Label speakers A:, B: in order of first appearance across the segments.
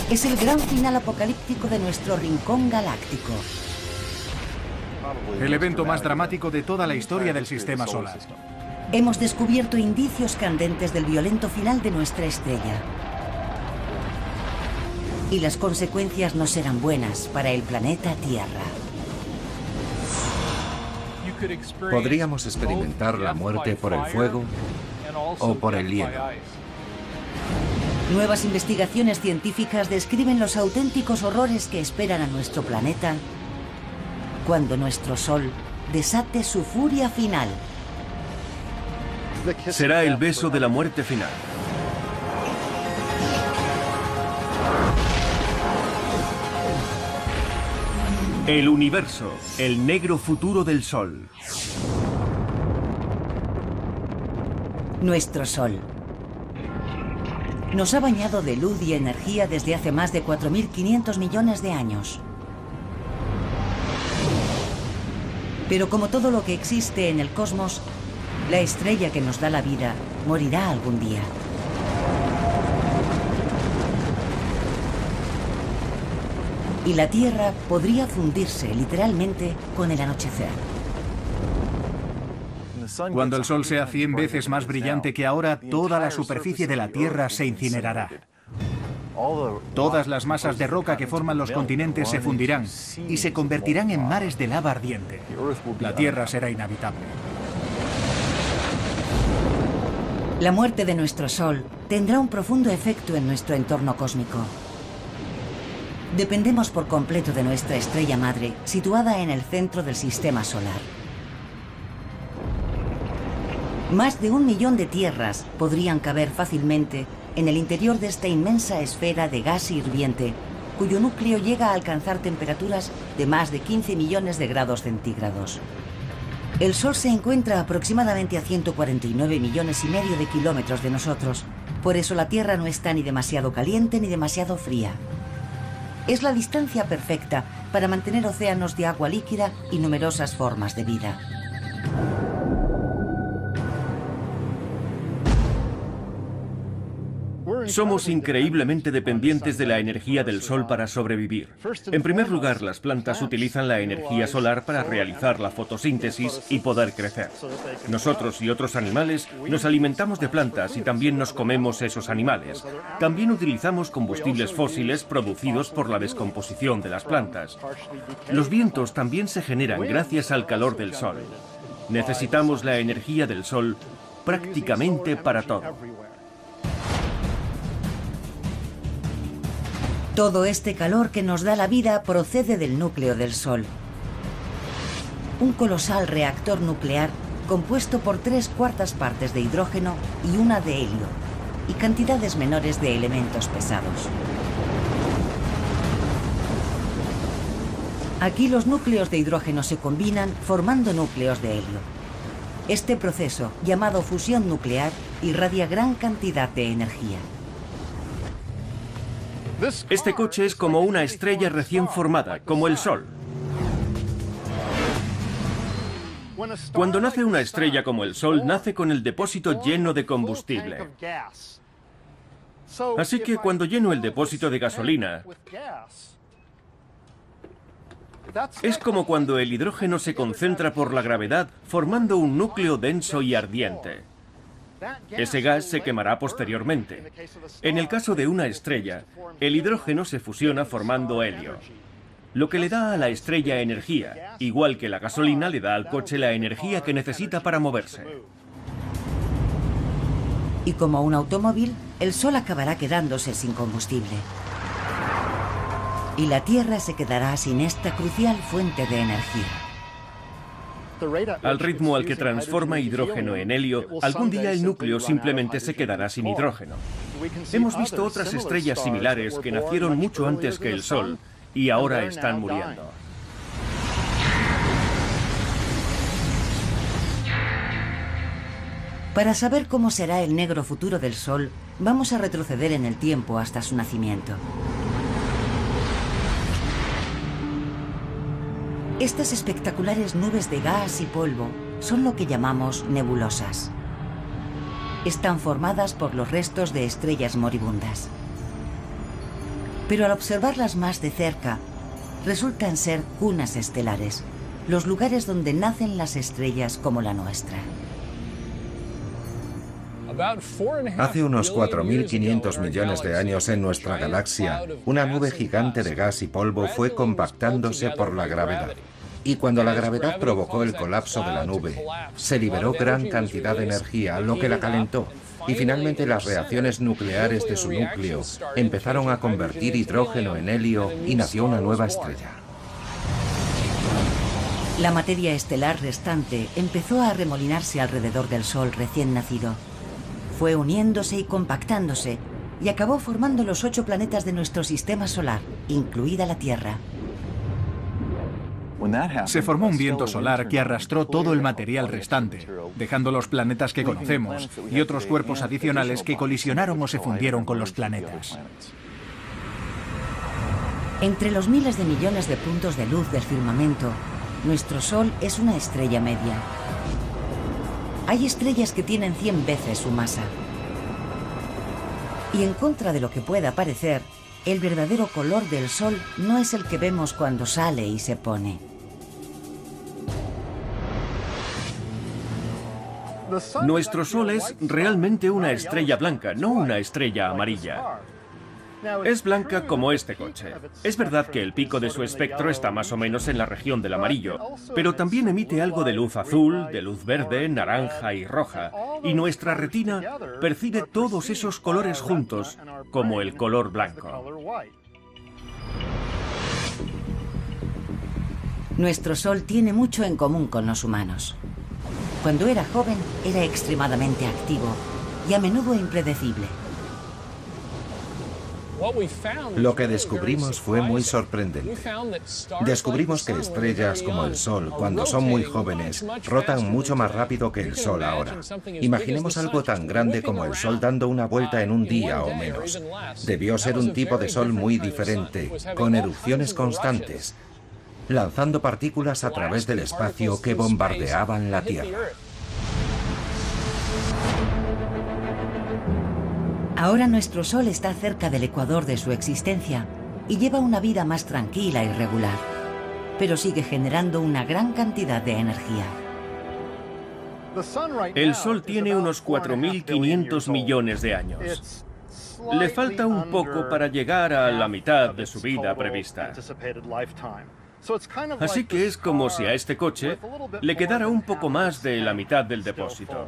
A: Es el gran final apocalíptico de nuestro rincón galáctico.
B: El evento más dramático de toda la historia del sistema solar.
A: Hemos descubierto indicios candentes del violento final de nuestra estrella. Y las consecuencias no serán buenas para el planeta Tierra.
C: Podríamos experimentar la muerte por el fuego o por el hielo.
A: Nuevas investigaciones científicas describen los auténticos horrores que esperan a nuestro planeta cuando nuestro Sol desate su furia final.
D: Será el beso de la muerte final. El universo, el negro futuro del Sol.
A: Nuestro Sol nos ha bañado de luz y energía desde hace más de 4.500 millones de años. Pero como todo lo que existe en el cosmos, la estrella que nos da la vida morirá algún día. Y la Tierra podría fundirse literalmente con el anochecer.
B: Cuando el Sol sea 100 veces más brillante que ahora, toda la superficie de la Tierra se incinerará. Todas las masas de roca que forman los continentes se fundirán y se convertirán en mares de lava ardiente. La Tierra será inhabitable.
A: La muerte de nuestro Sol tendrá un profundo efecto en nuestro entorno cósmico. Dependemos por completo de nuestra estrella madre, situada en el centro del sistema solar. Más de 1 millón de tierras podrían caber fácilmente en el interior de esta inmensa esfera de gas hirviente, cuyo núcleo llega a alcanzar temperaturas de más de 15 millones de grados centígrados. El Sol se encuentra aproximadamente a 149 millones y medio de kilómetros de nosotros. Por eso la Tierra no está ni demasiado caliente ni demasiado fría. Es la distancia perfecta para mantener océanos de agua líquida y numerosas formas de vida.
D: Somos increíblemente dependientes de la energía del Sol para sobrevivir. En primer lugar, las plantas utilizan la energía solar para realizar la fotosíntesis y poder crecer. Nosotros y otros animales nos alimentamos de plantas y también nos comemos esos animales. También utilizamos combustibles fósiles producidos por la descomposición de las plantas. Los vientos también se generan gracias al calor del Sol. Necesitamos la energía del Sol prácticamente para todo.
A: Todo este calor que nos da la vida procede del núcleo del Sol. Un colosal reactor nuclear compuesto por 3/4 partes de hidrógeno y 1 de helio, y cantidades menores de elementos pesados. Aquí los núcleos de hidrógeno se combinan formando núcleos de helio. Este proceso, llamado fusión nuclear, irradia gran cantidad de energía.
D: Este coche es como una estrella recién formada, como el Sol. Cuando nace una estrella como el Sol, nace con el depósito lleno de combustible. Así que cuando lleno el depósito de gasolina, es como cuando el hidrógeno se concentra por la gravedad, formando un núcleo denso y ardiente. Ese gas se quemará posteriormente. En el caso de una estrella, el hidrógeno se fusiona formando helio, lo que le da a la estrella energía, igual que la gasolina le da al coche la energía que necesita para moverse.
A: Y como un automóvil, el Sol acabará quedándose sin combustible. Y la Tierra se quedará sin esta crucial fuente de energía.
D: Al ritmo al que transforma hidrógeno en helio, algún día el núcleo simplemente se quedará sin hidrógeno. Hemos visto otras estrellas similares que nacieron mucho antes que el Sol y ahora están muriendo.
A: Para saber cómo será el negro futuro del Sol, vamos a retroceder en el tiempo hasta su nacimiento. Estas espectaculares nubes de gas y polvo son lo que llamamos nebulosas. Están formadas por los restos de estrellas moribundas. Pero al observarlas más de cerca, resultan ser cunas estelares, los lugares donde nacen las estrellas como la nuestra.
C: Hace unos 4.500 millones de años en nuestra galaxia, una nube gigante de gas y polvo fue compactándose por la gravedad. Y cuando la gravedad provocó el colapso de la nube, se liberó gran cantidad de energía, lo que la calentó. Y finalmente las reacciones nucleares de su núcleo empezaron a convertir hidrógeno en helio y nació una nueva estrella.
A: La materia estelar restante empezó a arremolinarse alrededor del Sol recién nacido. Fue uniéndose y compactándose y acabó formando los 8 planetas de nuestro sistema solar, incluida la Tierra.
B: Se formó un viento solar que arrastró todo el material restante, dejando los planetas que conocemos y otros cuerpos adicionales que colisionaron o se fundieron con los planetas.
A: Entre los miles de millones de puntos de luz del firmamento, nuestro Sol es una estrella media. Hay estrellas que tienen 100 veces su masa. Y en contra de lo que pueda parecer, el verdadero color del Sol no es el que vemos cuando sale y se pone.
D: Nuestro Sol es realmente una estrella blanca, no una estrella amarilla. Es blanca como este coche. Es verdad que el pico de su espectro está más o menos en la región del amarillo, pero también emite algo de luz azul, de luz verde, naranja y roja, y nuestra retina percibe todos esos colores juntos como el color blanco.
A: Nuestro Sol tiene mucho en común con los humanos. Cuando era joven, era extremadamente activo y a menudo impredecible.
C: Lo que descubrimos fue muy sorprendente. Descubrimos que estrellas como el Sol, cuando son muy jóvenes, rotan mucho más rápido que el Sol ahora. Imaginemos algo tan grande como el Sol dando una vuelta en un día o menos. Debió ser un tipo de Sol muy diferente, con erupciones constantes, lanzando partículas a través del espacio que bombardeaban la Tierra.
A: Ahora nuestro Sol está cerca del ecuador de su existencia y lleva una vida más tranquila y regular, pero sigue generando una gran cantidad de energía.
D: El Sol tiene unos 4.500 millones de años. Le falta un poco para llegar a la mitad de su vida prevista. Así que es como si a este coche le quedara un poco más de la mitad del depósito.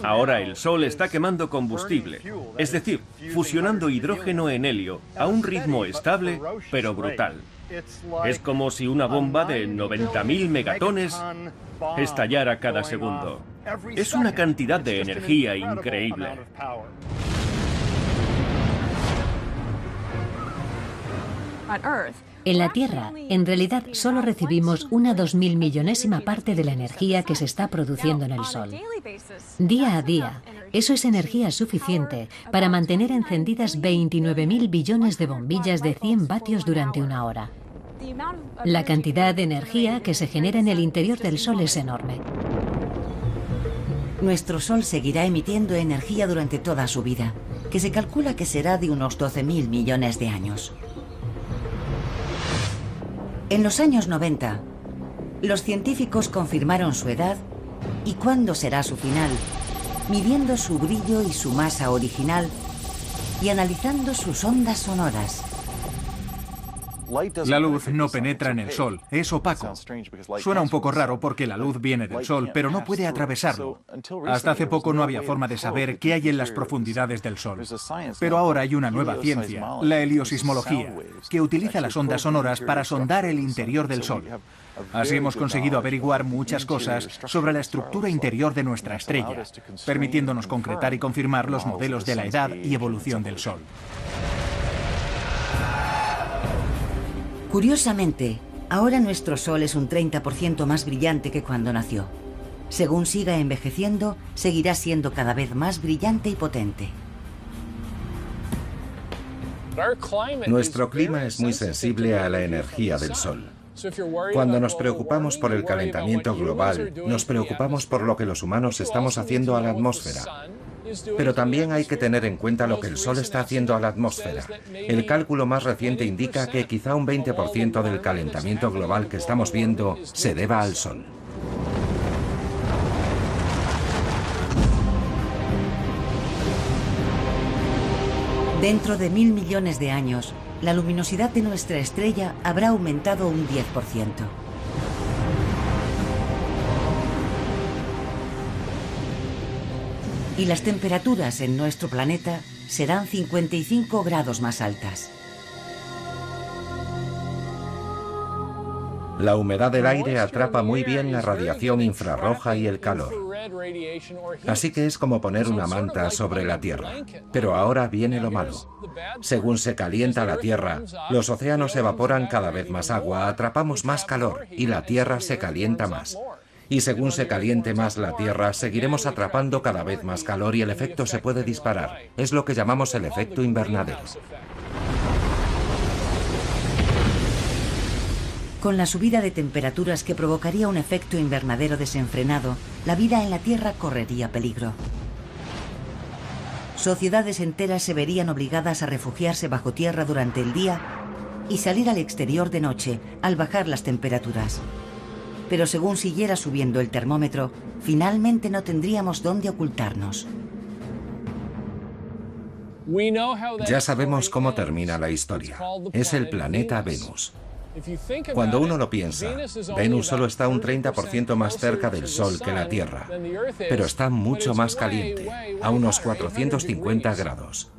D: Ahora el Sol está quemando combustible, es decir, fusionando hidrógeno en helio a un ritmo estable pero brutal. Es como si una bomba de 90.000 megatones estallara cada segundo. Es una cantidad de energía increíble.
E: En la Tierra, en realidad, solo recibimos una 2000.000.000ª parte de la energía que se está produciendo en el Sol. Día a día, eso es energía suficiente para mantener encendidas 29.000 billones de bombillas de 100 vatios durante una hora. La cantidad de energía que se genera en el interior del Sol es enorme.
A: Nuestro Sol seguirá emitiendo energía durante toda su vida, que se calcula que será de unos 12.000 millones de años. En los años 90, los científicos confirmaron su edad y cuándo será su final, midiendo su brillo y su masa original y analizando sus ondas sonoras.
B: La luz no penetra en el Sol, es opaco. Suena un poco raro porque la luz viene del Sol, pero no puede atravesarlo. Hasta hace poco no había forma de saber qué hay en las profundidades del Sol. Pero ahora hay una nueva ciencia, la heliosismología, que utiliza las ondas sonoras para sondar el interior del Sol. Así hemos conseguido averiguar muchas cosas sobre la estructura interior de nuestra estrella, permitiéndonos concretar y confirmar los modelos de la edad y evolución del Sol.
A: Curiosamente, ahora nuestro Sol es un 30% más brillante que cuando nació. Según siga envejeciendo, seguirá siendo cada vez más brillante y potente.
C: Nuestro clima es muy sensible a la energía del Sol. Cuando nos preocupamos por el calentamiento global, nos preocupamos por lo que los humanos estamos haciendo a la atmósfera. Pero también hay que tener en cuenta lo que el Sol está haciendo a la atmósfera. El cálculo más reciente indica que quizá un 20% del calentamiento global que estamos viendo se deba al Sol.
A: Dentro de 1000 millones de años, la luminosidad de nuestra estrella habrá aumentado un 10%. Y las temperaturas en nuestro planeta serán 55 grados más altas.
C: La humedad del aire atrapa muy bien la radiación infrarroja y el calor. Así que es como poner una manta sobre la Tierra. Pero ahora viene lo malo. Según se calienta la Tierra, los océanos evaporan cada vez más agua, atrapamos más calor y la Tierra se calienta más. Y según se caliente más la Tierra, seguiremos atrapando cada vez más calor y el efecto se puede disparar. Es lo que llamamos el efecto invernadero.
A: Con la subida de temperaturas que provocaría un efecto invernadero desenfrenado, la vida en la Tierra correría peligro. Sociedades enteras se verían obligadas a refugiarse bajo tierra durante el día y salir al exterior de noche al bajar las temperaturas. Pero según siguiera subiendo el termómetro, finalmente no tendríamos dónde ocultarnos.
C: Ya sabemos cómo termina la historia. Es el planeta Venus. Cuando uno lo piensa, Venus solo está un 30% más cerca del Sol que la Tierra, pero está mucho más caliente, a unos 450 grados.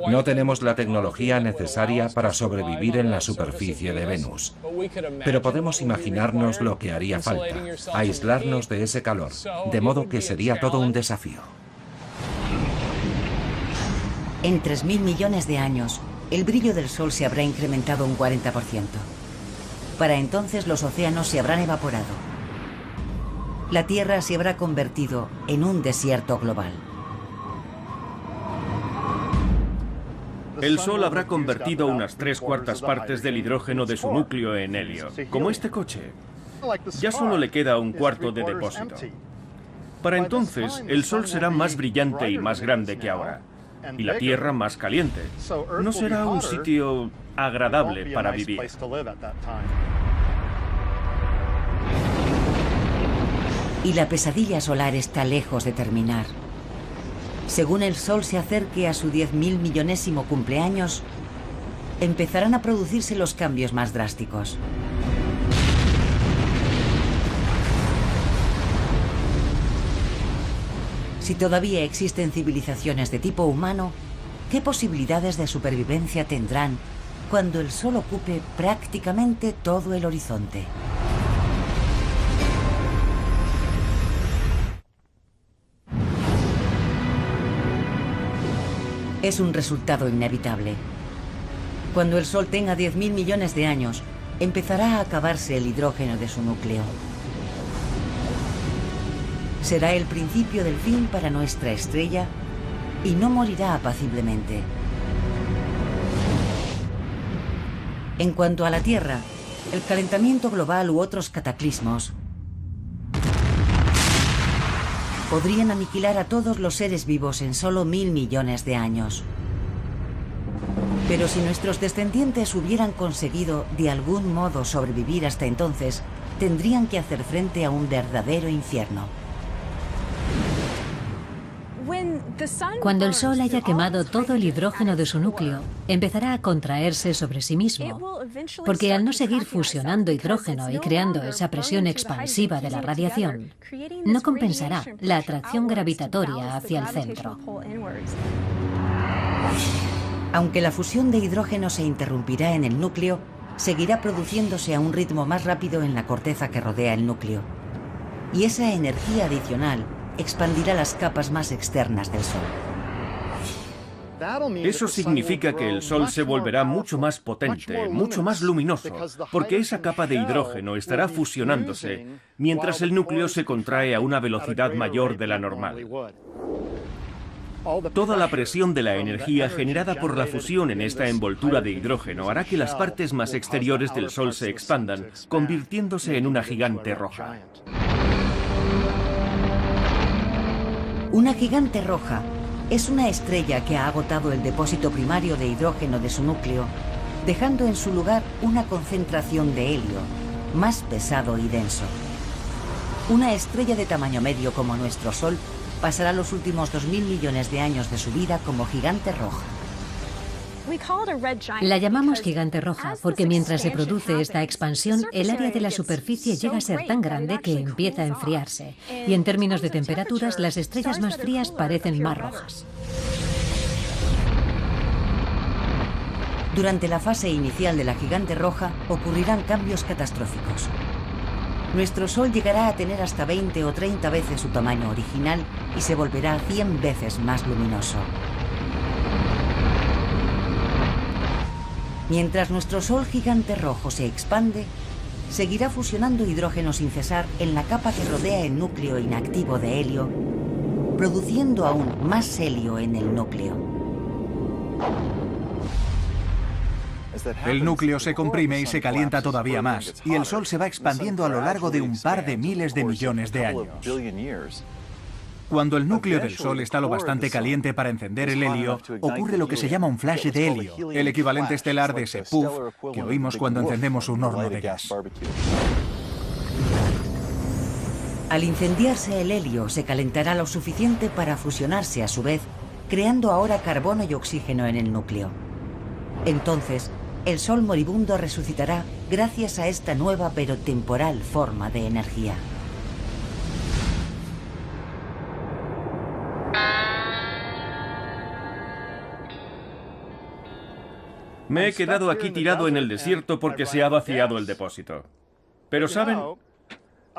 C: No tenemos la tecnología necesaria para sobrevivir en la superficie de Venus, pero podemos imaginarnos lo que haría falta, aislarnos de ese calor, de modo que sería todo un desafío.
A: En 3000 millones de años, el brillo del Sol se habrá incrementado un 40%. Para entonces los océanos se habrán evaporado. La Tierra se habrá convertido en un desierto global.
D: El Sol habrá convertido unas 3/4 partes del hidrógeno de su núcleo en helio, como este coche. Ya solo le queda un cuarto de depósito. Para entonces, el Sol será más brillante y más grande que ahora, y la Tierra más caliente. No será un sitio agradable para vivir.
A: Y la pesadilla solar está lejos de terminar. Según el Sol se acerque a su 10.000 millonésimo cumpleaños, empezarán a producirse los cambios más drásticos. Si todavía existen civilizaciones de tipo humano, ¿qué posibilidades de supervivencia tendrán cuando el Sol ocupe prácticamente todo el horizonte? Es un resultado inevitable. Cuando el Sol tenga 10.000 millones de años, empezará a acabarse el hidrógeno de su núcleo. Será el principio del fin para nuestra estrella y no morirá apaciblemente. En cuanto a la Tierra, el calentamiento global u otros cataclismos podrían aniquilar a todos los seres vivos en solo 1000 millones de años. Pero si nuestros descendientes hubieran conseguido de algún modo sobrevivir hasta entonces, tendrían que hacer frente a un verdadero infierno.
E: Cuando el Sol haya quemado todo el hidrógeno de su núcleo, empezará a contraerse sobre sí mismo, porque al no seguir fusionando hidrógeno y creando esa presión expansiva de la radiación, no compensará la atracción gravitatoria hacia el centro.
A: Aunque la fusión de hidrógeno se interrumpirá en el núcleo, seguirá produciéndose a un ritmo más rápido en la corteza que rodea el núcleo. Y esa energía adicional expandirá las capas más externas del Sol.
D: Eso significa que el Sol se volverá mucho más potente, mucho más luminoso, porque esa capa de hidrógeno estará fusionándose, mientras el núcleo se contrae a una velocidad mayor de la normal. Toda la presión de la energía generada por la fusión en esta envoltura de hidrógeno hará que las partes más exteriores del Sol se expandan, convirtiéndose en una gigante roja.
A: Una gigante roja Es una estrella que ha agotado el depósito primario de hidrógeno de su núcleo, dejando en su lugar una concentración de helio, más pesado y denso. Una estrella de tamaño medio como nuestro Sol pasará los últimos 2.000 millones de años de su vida como gigante roja.
E: La llamamos gigante roja porque mientras se produce esta expansión, el área de la superficie llega a ser tan grande que empieza a enfriarse. Y en términos de temperaturas, las estrellas más frías parecen más rojas.
A: Durante la fase inicial de la gigante roja ocurrirán cambios catastróficos. Nuestro Sol llegará a tener hasta 20 o 30 veces su tamaño original y se volverá 100 veces más luminoso. Mientras nuestro Sol gigante rojo se expande, seguirá fusionando hidrógeno sin cesar en la capa que rodea el núcleo inactivo de helio, produciendo aún más helio en el núcleo.
B: El núcleo se comprime y se calienta todavía más, y el Sol se va expandiendo a lo largo de un par de miles de millones de años. Cuando el núcleo del Sol está lo bastante caliente para encender el helio, ocurre lo que se llama un flash de helio, el equivalente estelar de ese puff que oímos cuando encendemos un horno de gas.
A: Al incendiarse el helio, se calentará lo suficiente para fusionarse a su vez, creando ahora carbono y oxígeno en el núcleo. Entonces, el Sol moribundo resucitará gracias a esta nueva pero temporal forma de energía.
D: Me he quedado aquí tirado en el desierto porque se ha vaciado el depósito. Pero ¿saben?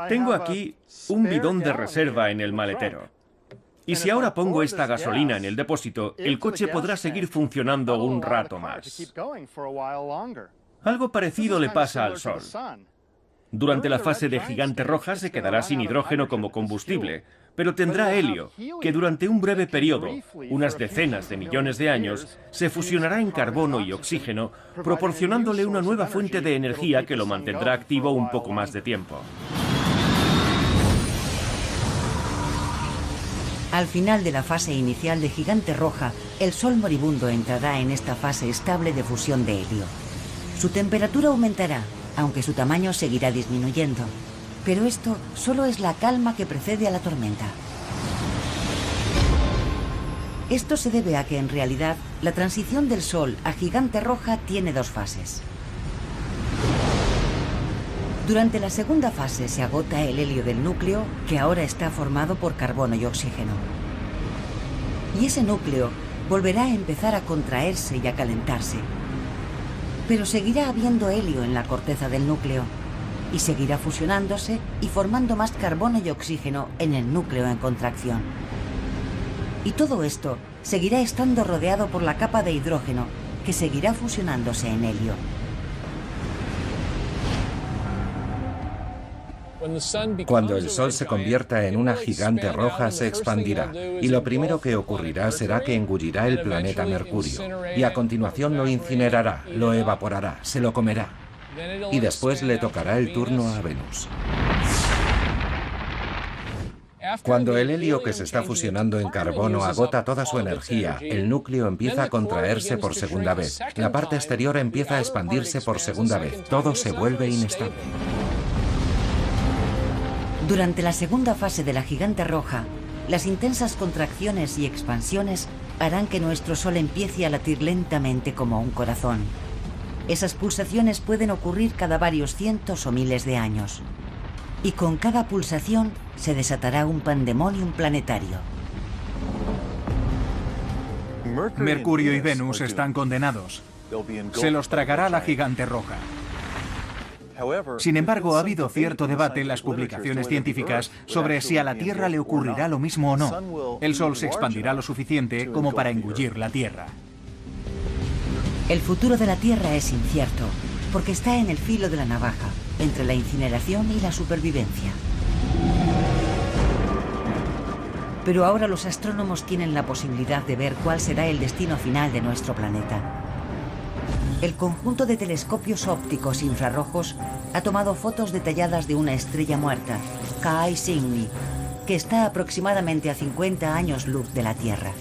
D: Tengo aquí un bidón de reserva en el maletero. Y si ahora pongo esta gasolina en el depósito, el coche podrá seguir funcionando un rato más. Algo parecido le pasa al Sol. Durante la fase de gigante roja se quedará sin hidrógeno como combustible, pero tendrá helio, que durante un breve periodo, unas decenas de millones de años, se fusionará en carbono y oxígeno, proporcionándole una nueva fuente de energía que lo mantendrá activo un poco más de tiempo.
A: Al final de la fase inicial de gigante roja, el Sol moribundo entrará en esta fase estable de fusión de helio. Su temperatura aumentará, aunque su tamaño seguirá disminuyendo. Pero esto solo es la calma que precede a la tormenta. Esto se debe a que en realidad la transición del Sol a gigante roja tiene dos fases. Durante la segunda fase se agota el helio del núcleo, que ahora está formado por carbono y oxígeno. Y ese núcleo volverá a empezar a contraerse y a calentarse. Pero seguirá habiendo helio en la corteza del núcleo, y seguirá fusionándose y formando más carbono y oxígeno en el núcleo en contracción. Y todo esto seguirá estando rodeado por la capa de hidrógeno, que seguirá fusionándose en helio.
C: Cuando el Sol se convierta en una gigante roja, se expandirá, y lo primero que ocurrirá será que engullirá el planeta Mercurio, y a continuación lo incinerará, lo evaporará, se lo comerá, y después le tocará el turno a Venus. Cuando el helio que se está fusionando en carbono agota toda su energía, el núcleo empieza a contraerse por segunda vez, la parte exterior empieza a expandirse por segunda vez, todo se vuelve inestable.
A: Durante la segunda fase de la gigante roja, las intensas contracciones y expansiones harán que nuestro Sol empiece a latir lentamente como un corazón. Esas pulsaciones pueden ocurrir cada varios cientos o miles de años. Y con cada pulsación se desatará un pandemonium planetario.
B: Mercurio y Venus están condenados. Se los tragará la gigante roja. Sin embargo, ha habido cierto debate en las publicaciones científicas sobre si a la Tierra le ocurrirá lo mismo o no. El Sol se expandirá lo suficiente como para engullir la Tierra.
A: El futuro de la Tierra es incierto, porque está en el filo de la navaja, entre la incineración y la supervivencia. Pero ahora los astrónomos tienen la posibilidad de ver cuál será el destino final de nuestro planeta. El conjunto de telescopios ópticos infrarrojos ha tomado fotos detalladas de una estrella muerta, K Cygni, que está aproximadamente a 50 años luz de la Tierra.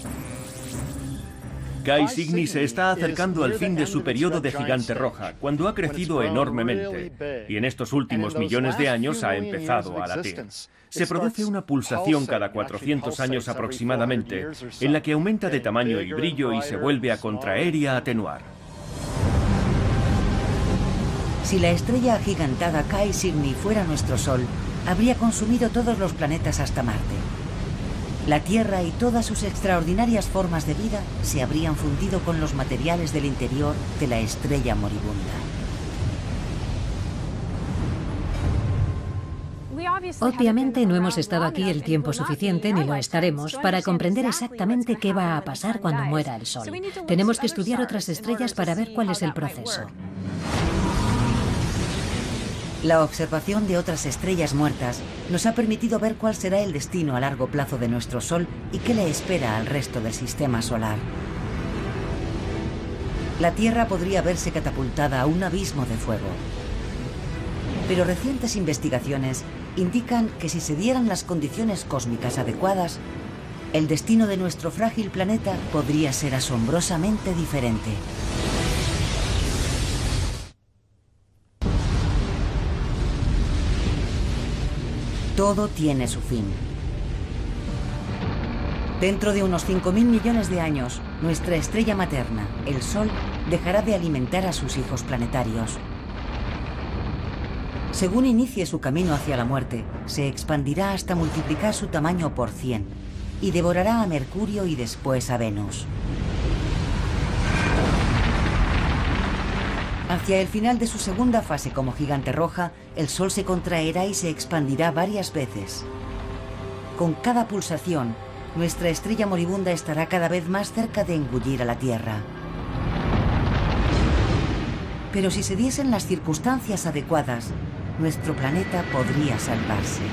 D: Cae Cygni se está acercando al fin de su periodo de gigante roja, cuando ha crecido enormemente, y en estos últimos millones de años ha empezado a latir. Se produce una pulsación cada 400 años aproximadamente, en la que aumenta de tamaño y brillo y se vuelve a contraer y a atenuar.
A: Si la estrella agigantada Cae Cygni fuera nuestro Sol, habría consumido todos los planetas hasta Marte. La Tierra y todas sus extraordinarias formas de vida se habrían fundido con los materiales del interior de la estrella moribunda.
E: Obviamente no hemos estado aquí el tiempo suficiente, ni lo estaremos, para comprender exactamente qué va a pasar cuando muera el Sol. Tenemos que estudiar otras estrellas para ver cuál es el proceso.
A: La observación de otras estrellas muertas nos ha permitido ver cuál será el destino a largo plazo de nuestro Sol y qué le espera al resto del sistema solar. La Tierra podría verse catapultada a un abismo de fuego. Pero recientes investigaciones indican que si se dieran las condiciones cósmicas adecuadas, el destino de nuestro frágil planeta podría ser asombrosamente diferente. Todo tiene su fin. Dentro de unos 5.000 millones de años, nuestra estrella materna, el Sol, dejará de alimentar a sus hijos planetarios. Según inicie su camino hacia la muerte, se expandirá hasta multiplicar su tamaño por 100 y devorará a Mercurio y después a Venus. Hacia el final de su segunda fase como gigante roja, el Sol se contraerá y se expandirá varias veces. Con cada pulsación, nuestra estrella moribunda estará cada vez más cerca de engullir a la Tierra. Pero si se diesen las circunstancias adecuadas, nuestro planeta podría salvarse.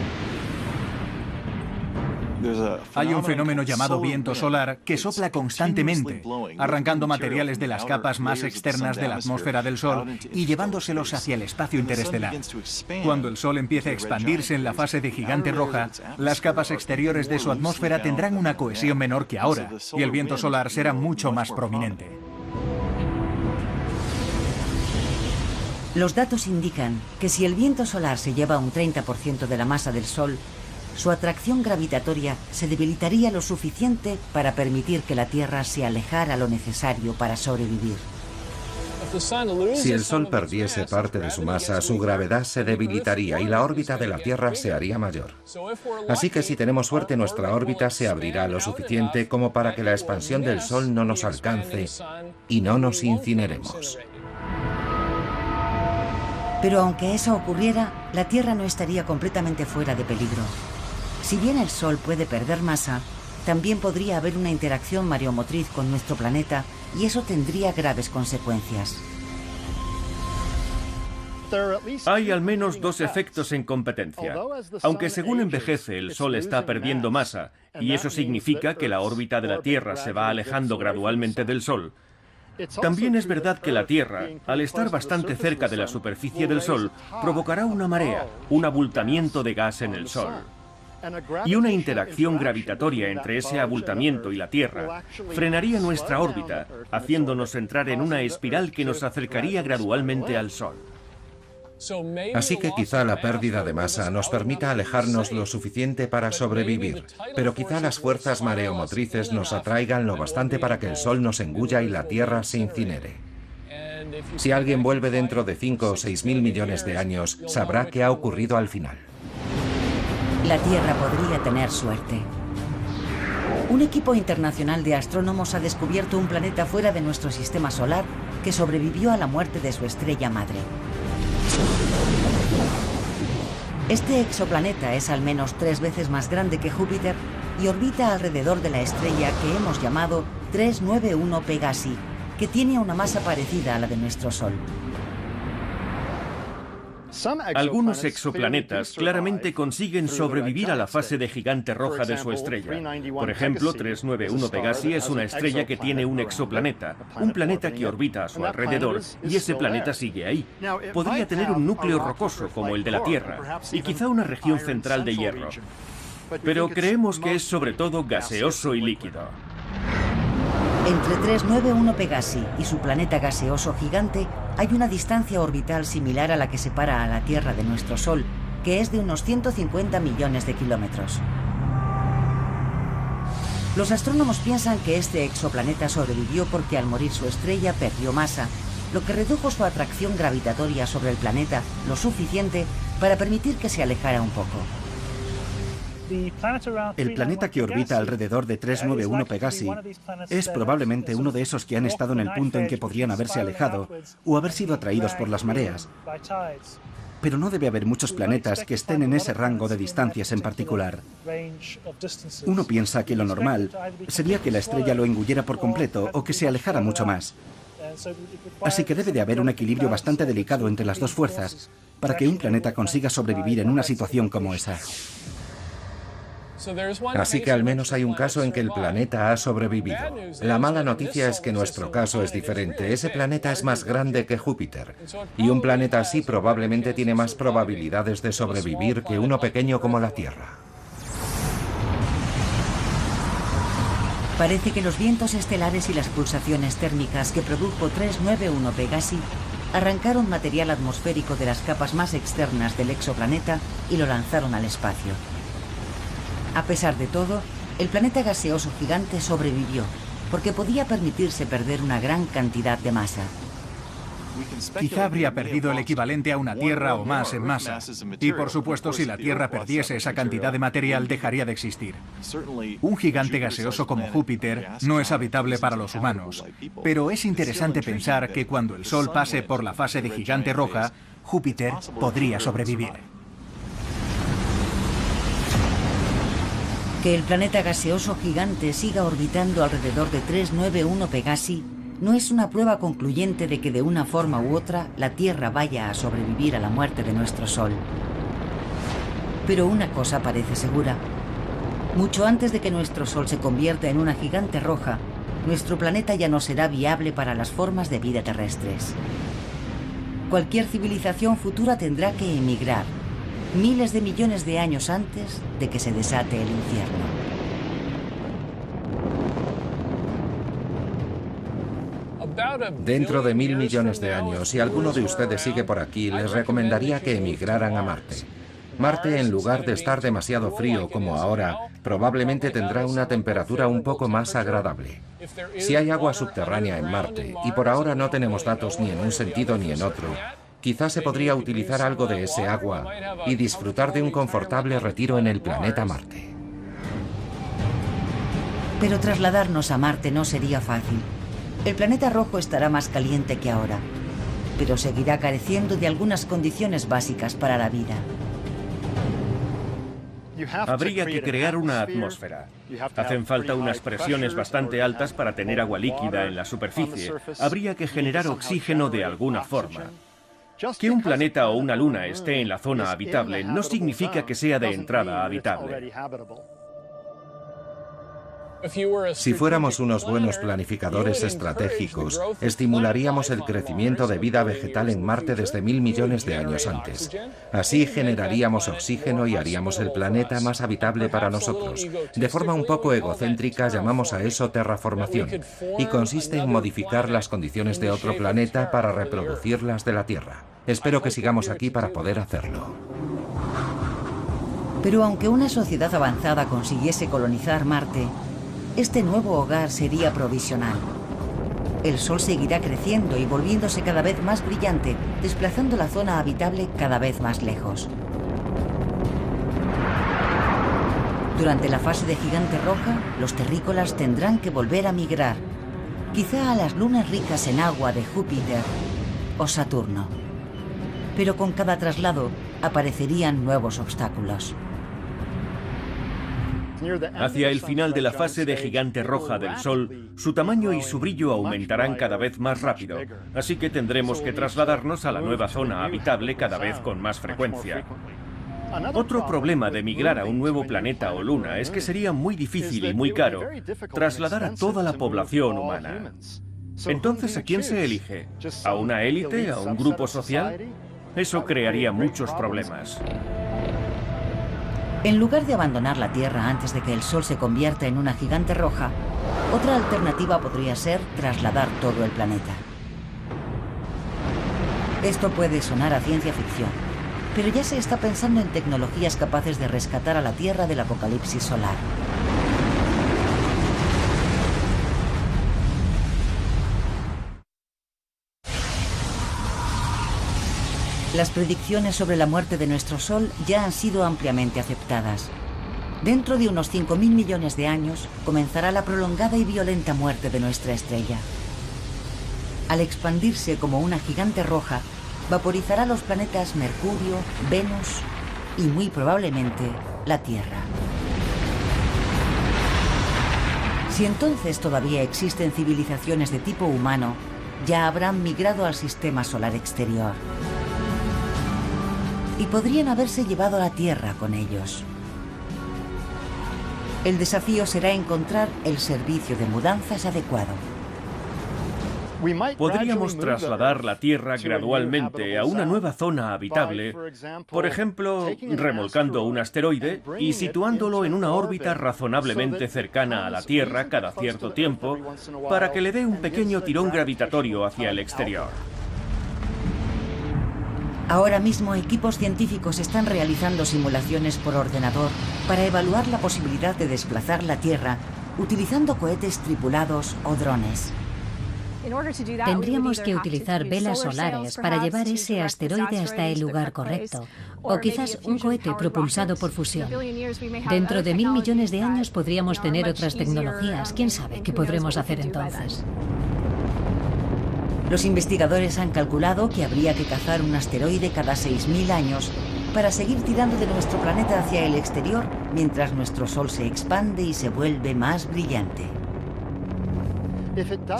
B: Hay un fenómeno llamado viento solar que sopla constantemente, arrancando materiales de las capas más externas de la atmósfera del Sol y llevándoselos hacia el espacio interestelar. Cuando el Sol empiece a expandirse en la fase de gigante roja, las capas exteriores de su atmósfera tendrán una cohesión menor que ahora, y el viento solar será mucho más prominente.
A: Los datos indican que si el viento solar se lleva un 30% de la masa del Sol, su atracción gravitatoria se debilitaría lo suficiente para permitir que la Tierra se alejara lo necesario para sobrevivir.
C: Si el Sol perdiese parte de su masa, su gravedad se debilitaría y la órbita de la Tierra se haría mayor. Así que si tenemos suerte, nuestra órbita se abrirá lo suficiente como para que la expansión del Sol no nos alcance y no nos incineremos.
A: Pero aunque eso ocurriera, la Tierra no estaría completamente fuera de peligro. Si bien el Sol puede perder masa, también podría haber una interacción mareomotriz con nuestro planeta y eso tendría graves consecuencias.
D: Hay al menos dos efectos en competencia. Aunque según envejece el Sol está perdiendo masa, y eso significa que la órbita de la Tierra se va alejando gradualmente del Sol, también es verdad que la Tierra, al estar bastante cerca de la superficie del Sol, provocará una marea, un abultamiento de gas en el Sol. Y una interacción gravitatoria entre ese abultamiento y la Tierra frenaría nuestra órbita, haciéndonos entrar en una espiral que nos acercaría gradualmente al Sol.
C: Así que quizá la pérdida de masa nos permita alejarnos lo suficiente para sobrevivir, pero quizá las fuerzas mareomotrices nos atraigan lo bastante para que el Sol nos engulla y la Tierra se incinere. Si alguien vuelve dentro de 5 o 6.000 millones de años, sabrá qué ha ocurrido al final.
A: La Tierra podría tener suerte. Un equipo internacional de astrónomos ha descubierto un planeta fuera de nuestro sistema solar que sobrevivió a la muerte de su estrella madre. Este exoplaneta es al menos 3 veces más grande que Júpiter y orbita alrededor de la estrella que hemos llamado 391 Pegasi, que tiene una masa parecida a la de nuestro Sol.
D: Algunos exoplanetas claramente consiguen sobrevivir a la fase de gigante roja de su estrella. Por ejemplo, 391 Pegasi es una estrella que tiene un exoplaneta, un planeta que orbita a su alrededor, y ese planeta sigue ahí. Podría tener un núcleo rocoso como el de la Tierra, y quizá una región central de hierro. Pero creemos que es sobre todo gaseoso y líquido.
A: Entre 391 Pegasi y su planeta gaseoso gigante hay una distancia orbital similar a la que separa a la Tierra de nuestro Sol, que es de unos 150 millones de kilómetros. Los astrónomos piensan que este exoplaneta sobrevivió porque al morir su estrella perdió masa, lo que redujo su atracción gravitatoria sobre el planeta lo suficiente para permitir que se alejara un poco.
B: El planeta que orbita alrededor de 391 Pegasi es probablemente uno de esos que han estado en el punto en que podrían haberse alejado o haber sido atraídos por las mareas. Pero no debe haber muchos planetas que estén en ese rango de distancias en particular. Uno piensa que lo normal sería que la estrella lo engullera por completo o que se alejara mucho más. Así que debe de haber un equilibrio bastante delicado entre las dos fuerzas para que un planeta consiga sobrevivir en una situación como esa.
C: Así que al menos hay un caso en que el planeta ha sobrevivido. La mala noticia es que nuestro caso es diferente. Ese planeta es más grande que Júpiter. Y un planeta así probablemente tiene más probabilidades de sobrevivir que uno pequeño como la Tierra.
A: Parece que los vientos estelares y las pulsaciones térmicas que produjo 391 Pegasi arrancaron material atmosférico de las capas más externas del exoplaneta y lo lanzaron al espacio. A pesar de todo, el planeta gaseoso gigante sobrevivió, porque podía permitirse perder una gran cantidad de masa.
B: Quizá habría perdido el equivalente a una Tierra o más en masa. Y por supuesto, si la Tierra perdiese esa cantidad de material, dejaría de existir. Un gigante gaseoso como Júpiter no es habitable para los humanos. Pero es interesante pensar que cuando el Sol pase por la fase de gigante roja, Júpiter podría sobrevivir.
A: Que el planeta gaseoso gigante siga orbitando alrededor de 391 Pegasi no es una prueba concluyente de que de una forma u otra la Tierra vaya a sobrevivir a la muerte de nuestro Sol. Pero una cosa parece segura. Mucho antes de que nuestro Sol se convierta en una gigante roja, nuestro planeta ya no será viable para las formas de vida terrestres. Cualquier civilización futura tendrá que emigrar, miles de millones de años antes de que se desate el infierno.
C: Dentro de 1000 millones de años, si alguno de ustedes sigue por aquí, les recomendaría que emigraran a Marte. Marte, en lugar de estar demasiado frío como ahora, probablemente tendrá una temperatura un poco más agradable. Si hay agua subterránea en Marte, y por ahora no tenemos datos ni en un sentido ni en otro, quizás se podría utilizar algo de ese agua y disfrutar de un confortable retiro en el planeta Marte.
A: Pero trasladarnos a Marte no sería fácil. El planeta rojo estará más caliente que ahora, pero seguirá careciendo de algunas condiciones básicas para la vida.
D: Habría que crear una atmósfera. Hacen falta unas presiones bastante altas para tener agua líquida en la superficie. Habría que generar oxígeno de alguna forma. Que un planeta o una luna esté en la zona habitable no significa que sea de entrada habitable.
C: Si fuéramos unos buenos planificadores estratégicos, estimularíamos el crecimiento de vida vegetal en Marte desde 1000 millones de años antes. Así generaríamos oxígeno y haríamos el planeta más habitable para nosotros. De forma un poco egocéntrica llamamos a eso terraformación, y consiste en modificar las condiciones de otro planeta para reproducirlas de la Tierra. Espero que sigamos aquí para poder hacerlo.
A: Pero aunque una sociedad avanzada consiguiese colonizar Marte, este nuevo hogar sería provisional. El Sol seguirá creciendo y volviéndose cada vez más brillante, desplazando la zona habitable cada vez más lejos. Durante la fase de gigante roja, los terrícolas tendrán que volver a migrar, quizá a las lunas ricas en agua de Júpiter o Saturno. Pero con cada traslado aparecerían nuevos obstáculos.
D: Hacia el final de la fase de gigante roja del Sol, su tamaño y su brillo aumentarán cada vez más rápido, así que tendremos que trasladarnos a la nueva zona habitable cada vez con más frecuencia. Otro problema de migrar a un nuevo planeta o luna es que sería muy difícil y muy caro trasladar a toda la población humana. Entonces, ¿a quién se elige? ¿A una élite? ¿A un grupo social? Eso crearía muchos problemas.
A: En lugar de abandonar la Tierra antes de que el Sol se convierta en una gigante roja, otra alternativa podría ser trasladar todo el planeta. Esto puede sonar a ciencia ficción, pero ya se está pensando en tecnologías capaces de rescatar a la Tierra del apocalipsis solar. Las predicciones sobre la muerte de nuestro Sol ya han sido ampliamente aceptadas. Dentro de unos 5.000 millones de años comenzará la prolongada y violenta muerte de nuestra estrella. Al expandirse como una gigante roja, vaporizará los planetas Mercurio, Venus y muy probablemente la Tierra. Si entonces todavía existen civilizaciones de tipo humano, ya habrán migrado al sistema solar exterior. Y podrían haberse llevado a la Tierra con ellos. El desafío será encontrar el servicio de mudanzas adecuado.
D: Podríamos trasladar la Tierra gradualmente a una nueva zona habitable, por ejemplo, remolcando un asteroide y situándolo en una órbita razonablemente cercana a la Tierra cada cierto tiempo, para que le dé un pequeño tirón gravitatorio hacia el exterior.
A: Ahora mismo equipos científicos están realizando simulaciones por ordenador para evaluar la posibilidad de desplazar la Tierra utilizando cohetes tripulados o drones.
E: Tendríamos que utilizar velas solares para llevar ese asteroide hasta el lugar correcto, o quizás un cohete propulsado por fusión. Dentro de 1.000 millones de años podríamos tener otras tecnologías. ¿Quién sabe qué podremos hacer entonces?
A: Los investigadores han calculado que habría que cazar un asteroide cada 6.000 años para seguir tirando de nuestro planeta hacia el exterior mientras nuestro Sol se expande y se vuelve más brillante.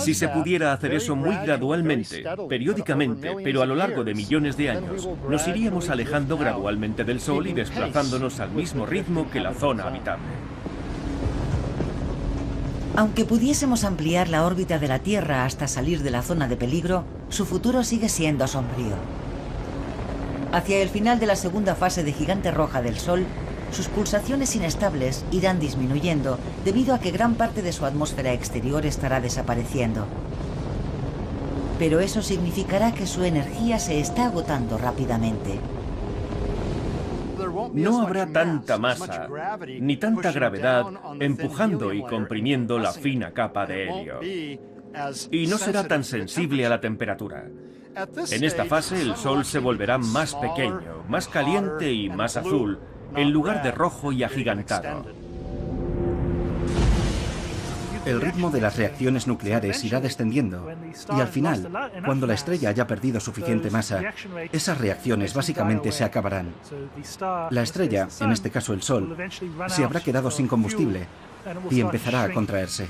D: Si se pudiera hacer eso muy gradualmente, periódicamente, pero a lo largo de millones de años, nos iríamos alejando gradualmente del Sol y desplazándonos al mismo ritmo que la zona habitable.
A: Aunque pudiésemos ampliar la órbita de la Tierra hasta salir de la zona de peligro, su futuro sigue siendo sombrío. Hacia el final de la segunda fase de gigante roja del Sol, sus pulsaciones inestables irán disminuyendo debido a que gran parte de su atmósfera exterior estará desapareciendo. Pero eso significará que su energía se está agotando rápidamente.
D: No habrá tanta masa, ni tanta gravedad empujando y comprimiendo la fina capa de helio. Y no será tan sensible a la temperatura. En esta fase el Sol se volverá más pequeño, más caliente y más azul, en lugar de rojo y agigantado.
C: El ritmo de las reacciones nucleares irá descendiendo y al final, cuando la estrella haya perdido suficiente masa, esas reacciones básicamente se acabarán. La estrella, en este caso el Sol, se habrá quedado sin combustible y empezará a contraerse.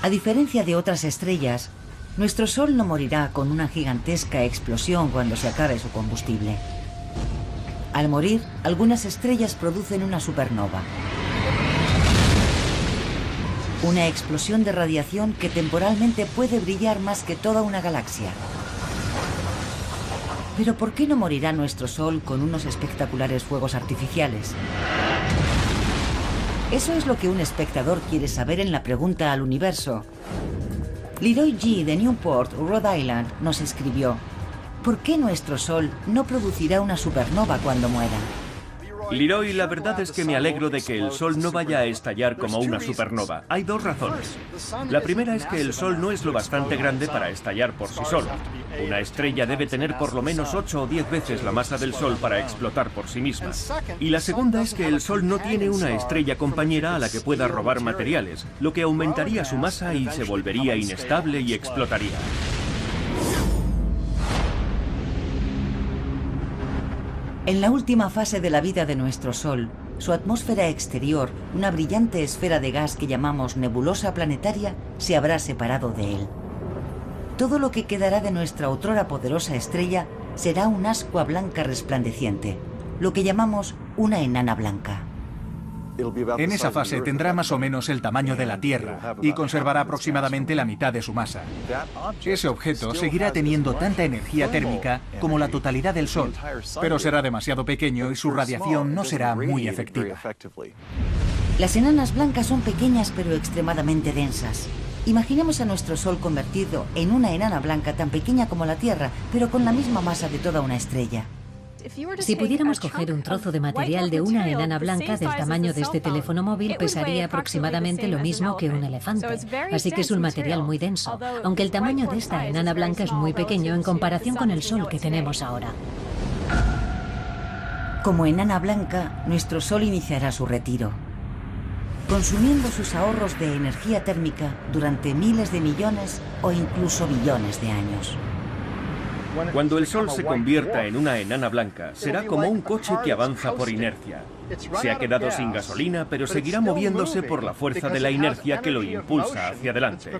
A: A diferencia de otras estrellas, nuestro Sol no morirá con una gigantesca explosión cuando se acabe su combustible. Al morir, algunas estrellas producen una supernova. Una explosión de radiación que temporalmente puede brillar más que toda una galaxia. Pero ¿por qué no morirá nuestro Sol con unos espectaculares fuegos artificiales? Eso es lo que un espectador quiere saber en la pregunta al universo. Leroy G. de Newport, Rhode Island, nos escribió: ¿por qué nuestro Sol no producirá una supernova cuando muera?
D: Leroy, la verdad es que me alegro de que el Sol no vaya a estallar como una supernova. Hay dos razones. La primera es que el Sol no es lo bastante grande para estallar por sí solo. Una estrella debe tener por lo menos 8 o 10 veces la masa del Sol para explotar por sí misma. Y la segunda es que el Sol no tiene una estrella compañera a la que pueda robar materiales, lo que aumentaría su masa y se volvería inestable y explotaría.
A: En la última fase de la vida de nuestro Sol, su atmósfera exterior, una brillante esfera de gas que llamamos nebulosa planetaria, se habrá separado de él. Todo lo que quedará de nuestra otrora poderosa estrella será una ascua blanca resplandeciente, lo que llamamos una enana blanca.
B: En esa fase tendrá más o menos el tamaño de la Tierra y conservará aproximadamente la mitad de su masa. Ese objeto seguirá teniendo tanta energía térmica como la totalidad del Sol, pero será demasiado pequeño y su radiación no será muy efectiva.
A: Las enanas blancas son pequeñas pero extremadamente densas. Imaginemos a nuestro Sol convertido en una enana blanca tan pequeña como la Tierra, pero con la misma masa de toda una estrella.
E: Si pudiéramos coger un trozo de material de una enana blanca del tamaño de este teléfono móvil, pesaría aproximadamente lo mismo que un elefante. Así que es un material muy denso, aunque el tamaño de esta enana blanca es muy pequeño en comparación con el Sol que tenemos ahora.
A: Como enana blanca, nuestro Sol iniciará su retiro, consumiendo sus ahorros de energía térmica durante miles de millones o incluso billones de años.
D: Cuando el Sol se convierta en una enana blanca, será como un coche que avanza por inercia. Se ha quedado sin gasolina, pero seguirá moviéndose por la fuerza de la inercia que lo impulsa hacia adelante.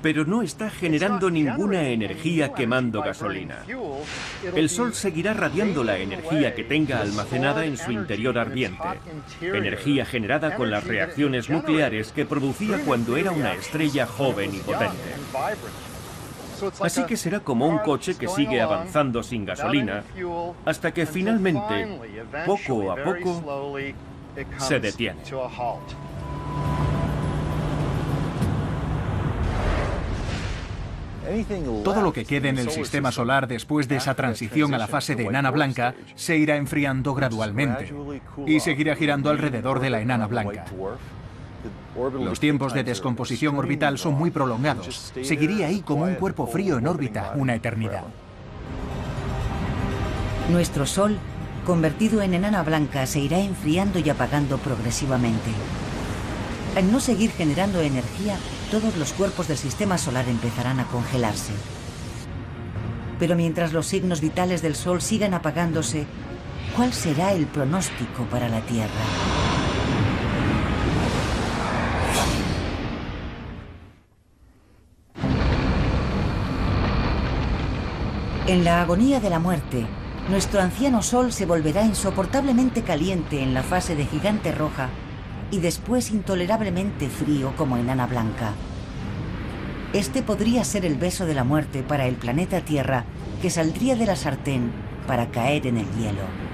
D: Pero no está generando ninguna energía quemando gasolina. El Sol seguirá radiando la energía que tenga almacenada en su interior ardiente, energía generada con las reacciones nucleares que producía cuando era una estrella joven y potente. Así que será como un coche que sigue avanzando sin gasolina hasta que finalmente, poco a poco, se detiene.
B: Todo lo que quede en el sistema solar después de esa transición a la fase de enana blanca se irá enfriando gradualmente y seguirá girando alrededor de la enana blanca. Los tiempos de descomposición orbital son muy prolongados. Seguiría ahí como un cuerpo frío en órbita una eternidad.
A: Nuestro Sol, convertido en enana blanca, se irá enfriando y apagando progresivamente. Al no seguir generando energía, todos los cuerpos del sistema solar empezarán a congelarse. Pero mientras los signos vitales del Sol sigan apagándose, ¿cuál será el pronóstico para la Tierra? En la agonía de la muerte, nuestro anciano Sol se volverá insoportablemente caliente en la fase de gigante roja y después intolerablemente frío como enana blanca. Este podría ser el beso de la muerte para el planeta Tierra, que saldría de la sartén para caer en el hielo.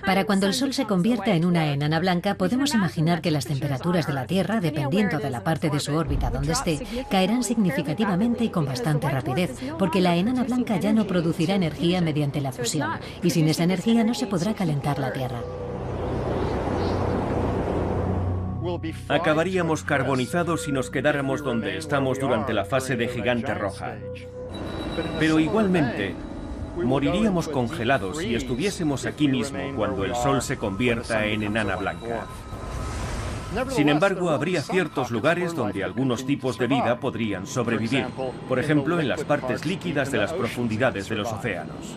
E: Para cuando el Sol se convierta en una enana blanca, podemos imaginar que las temperaturas de la Tierra, dependiendo de la parte de su órbita donde esté, caerán significativamente y con bastante rapidez, porque la enana blanca ya no producirá energía mediante la fusión, y sin esa energía no se podrá calentar la Tierra.
D: Acabaríamos carbonizados si nos quedáramos donde estamos durante la fase de gigante roja. Pero igualmente, moriríamos congelados si estuviésemos aquí mismo cuando el Sol se convierta en enana blanca. Sin embargo, habría ciertos lugares donde algunos tipos de vida podrían sobrevivir, por ejemplo, en las partes líquidas de las profundidades de los océanos.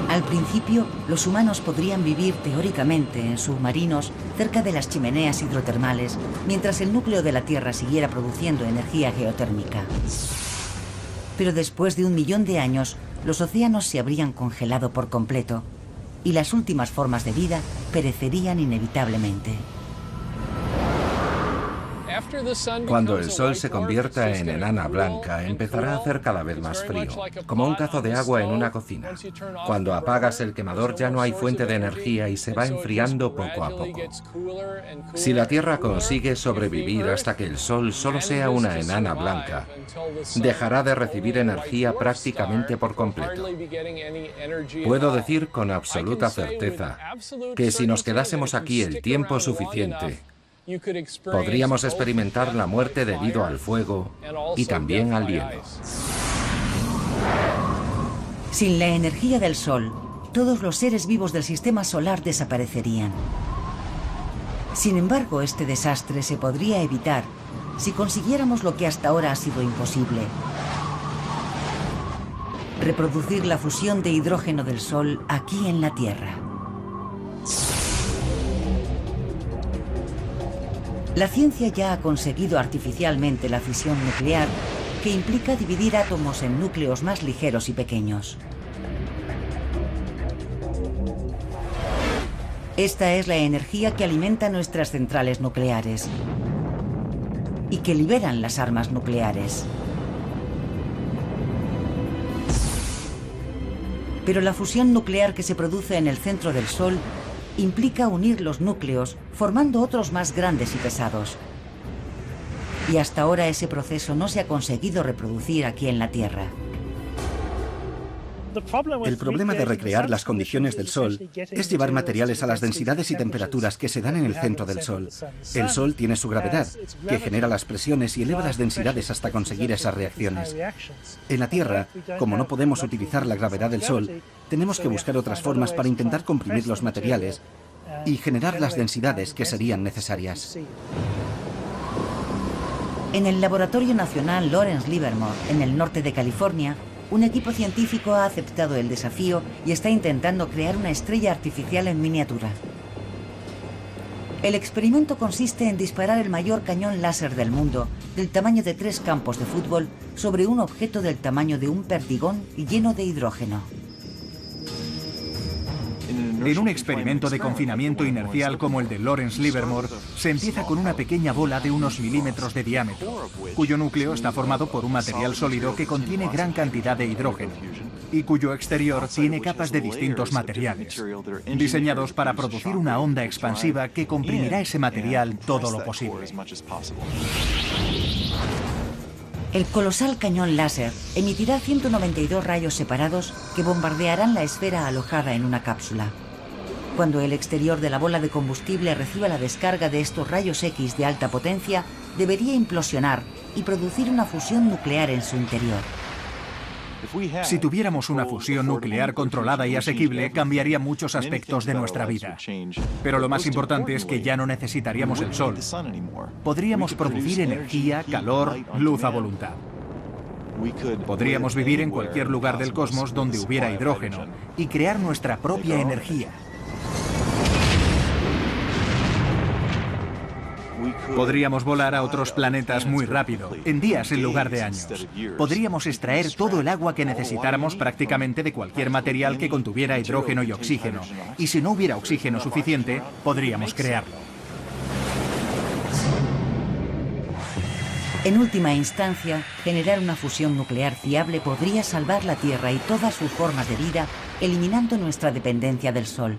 A: Al principio, los humanos podrían vivir teóricamente en submarinos cerca de las chimeneas hidrotermales, mientras el núcleo de la Tierra siguiera produciendo energía geotérmica. Pero después de 1 millón de años, los océanos se habrían congelado por completo y las últimas formas de vida perecerían inevitablemente.
C: Cuando el Sol se convierta en enana blanca, empezará a hacer cada vez más frío, como un cazo de agua en una cocina. Cuando apagas el quemador ya no hay fuente de energía y se va enfriando poco a poco. Si la Tierra consigue sobrevivir hasta que el Sol solo sea una enana blanca, dejará de recibir energía prácticamente por completo. Puedo decir con absoluta certeza que si nos quedásemos aquí el tiempo suficiente, podríamos experimentar la muerte debido al fuego y también al hielo.
A: Sin la energía del Sol, todos los seres vivos del sistema solar desaparecerían. Sin embargo, este desastre se podría evitar si consiguiéramos lo que hasta ahora ha sido imposible: reproducir la fusión de hidrógeno del Sol aquí en la Tierra. La ciencia ya ha conseguido artificialmente la fisión nuclear, que implica dividir átomos en núcleos más ligeros y pequeños. Esta es la energía que alimenta nuestras centrales nucleares y que liberan las armas nucleares. Pero la fusión nuclear que se produce en el centro del Sol implica unir los núcleos formando otros más grandes y pesados. Y hasta ahora ese proceso no se ha conseguido reproducir aquí en la Tierra.
F: El problema de recrear las condiciones del Sol es llevar materiales a las densidades y temperaturas que se dan en el centro del Sol. El Sol tiene su gravedad, que genera las presiones y eleva las densidades hasta conseguir esas reacciones. En la Tierra, como no podemos utilizar la gravedad del Sol, tenemos que buscar otras formas para intentar comprimir los materiales y generar las densidades que serían necesarias.
A: En el Laboratorio Nacional Lawrence Livermore, en el norte de California, un equipo científico ha aceptado el desafío y está intentando crear una estrella artificial en miniatura. El experimento consiste en disparar el mayor cañón láser del mundo, del tamaño de 3 campos de fútbol, sobre un objeto del tamaño de un perdigón y lleno de hidrógeno.
B: En un experimento de confinamiento inercial como el de Lawrence Livermore, se empieza con una pequeña bola de unos milímetros de diámetro, cuyo núcleo está formado por un material sólido que contiene gran cantidad de hidrógeno y cuyo exterior tiene capas de distintos materiales, diseñados para producir una onda expansiva que comprimirá ese material todo lo posible.
A: El colosal cañón láser emitirá 192 rayos separados que bombardearán la esfera alojada en una cápsula. Cuando el exterior de la bola de combustible reciba la descarga de estos rayos X de alta potencia, debería implosionar y producir una fusión nuclear en su interior.
B: Si tuviéramos una fusión nuclear controlada y asequible, cambiaría muchos aspectos de nuestra vida. Pero lo más importante es que ya no necesitaríamos el Sol. Podríamos producir energía, calor, luz a voluntad. Podríamos vivir en cualquier lugar del cosmos donde hubiera hidrógeno y crear nuestra propia energía. Podríamos volar a otros planetas muy rápido, en días en lugar de años. Podríamos extraer todo el agua que necesitáramos prácticamente de cualquier material que contuviera hidrógeno y oxígeno. Y si no hubiera oxígeno suficiente, podríamos crearlo.
A: En última instancia, generar una fusión nuclear fiable podría salvar la Tierra y todas sus formas de vida, eliminando nuestra dependencia del Sol.